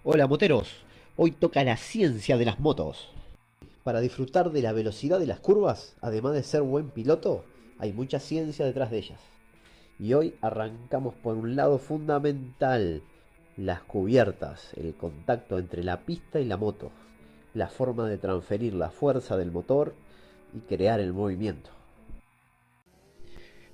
Hola moteros, hoy toca la ciencia de las motos. Para disfrutar de la velocidad de las curvas, además de ser buen piloto, hay mucha ciencia detrás de ellas. Y hoy arrancamos por un lado fundamental, las cubiertas, el contacto entre la pista y la moto, la forma de transferir la fuerza del motor y crear el movimiento.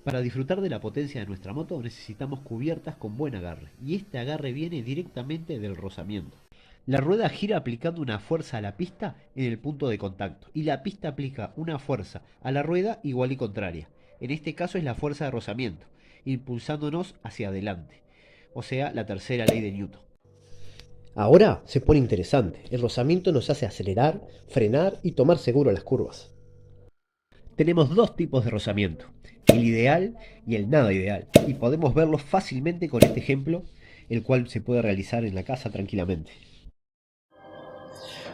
Para disfrutar de la potencia de nuestra moto necesitamos cubiertas con buen agarre, y este agarre viene directamente del rozamiento. La rueda gira aplicando una fuerza a la pista en el punto de contacto, y la pista aplica una fuerza a la rueda igual y contraria. En este caso es la fuerza de rozamiento, impulsándonos hacia adelante, o sea, la tercera ley de Newton. Ahora se pone interesante. El rozamiento nos hace acelerar, frenar y tomar seguro las curvas. Tenemos dos tipos de rozamiento, el ideal y el nada ideal, y podemos verlos fácilmente con este ejemplo, el cual se puede realizar en la casa tranquilamente.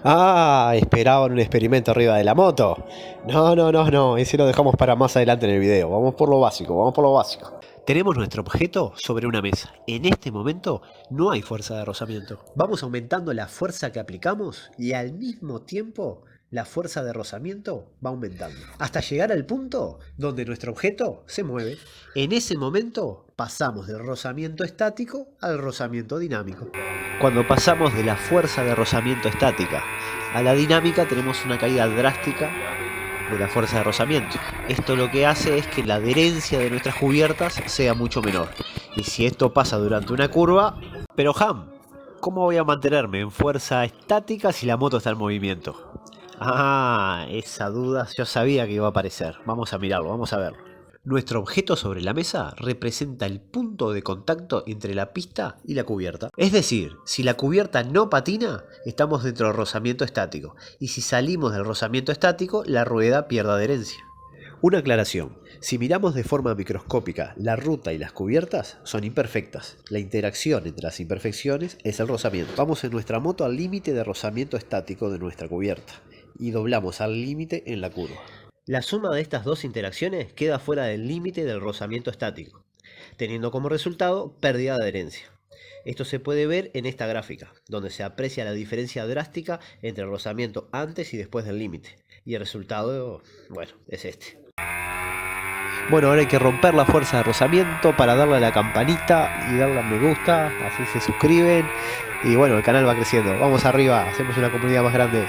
Ah, esperaban un experimento arriba de la moto. No, ese lo dejamos para más adelante en el video. Vamos por lo básico, vamos por lo básico. Tenemos nuestro objeto sobre una mesa. En este momento no hay fuerza de rozamiento. Vamos aumentando la fuerza que aplicamos y al mismo tiempo la fuerza de rozamiento va aumentando. Hasta llegar al punto donde nuestro objeto se mueve. En ese momento pasamos del rozamiento estático al rozamiento dinámico. Cuando pasamos de la fuerza de rozamiento estática a la dinámica tenemos una caída drástica de la fuerza de rozamiento. Esto lo que hace es que la adherencia de nuestras cubiertas sea mucho menor. Y si esto pasa durante una curva, pero Ham, ¿cómo voy a mantenerme en fuerza estática si la moto está en movimiento? Ah, esa duda yo sabía que iba a aparecer. Vamos a mirarlo, vamos a verlo. Nuestro objeto sobre la mesa representa el punto de contacto entre la pista y la cubierta. Es decir, si la cubierta no patina, estamos dentro del rozamiento estático. Y si salimos del rozamiento estático, la rueda pierde adherencia. Una aclaración. Si miramos de forma microscópica, la ruta y las cubiertas son imperfectas. La interacción entre las imperfecciones es el rozamiento. Vamos en nuestra moto al límite de rozamiento estático de nuestra cubierta y doblamos al límite en la curva. La suma de estas dos interacciones queda fuera del límite del rozamiento estático, teniendo como resultado pérdida de adherencia. Esto se puede ver en esta gráfica, donde se aprecia la diferencia drástica entre el rozamiento antes y después del límite. Y el resultado, bueno, es este. Bueno, ahora hay que romper la fuerza de rozamiento para darle a la campanita y darle a me gusta, así se suscriben. Y bueno, el canal va creciendo. Vamos arriba, hacemos una comunidad más grande.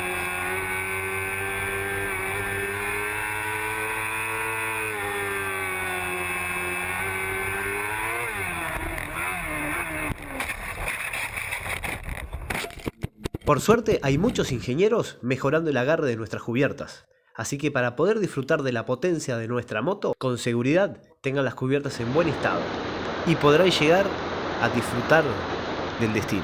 Por suerte hay muchos ingenieros mejorando el agarre de nuestras cubiertas. Así que para poder disfrutar de la potencia de nuestra moto, con seguridad tengan las cubiertas en buen estado y podrán llegar a disfrutar del destino.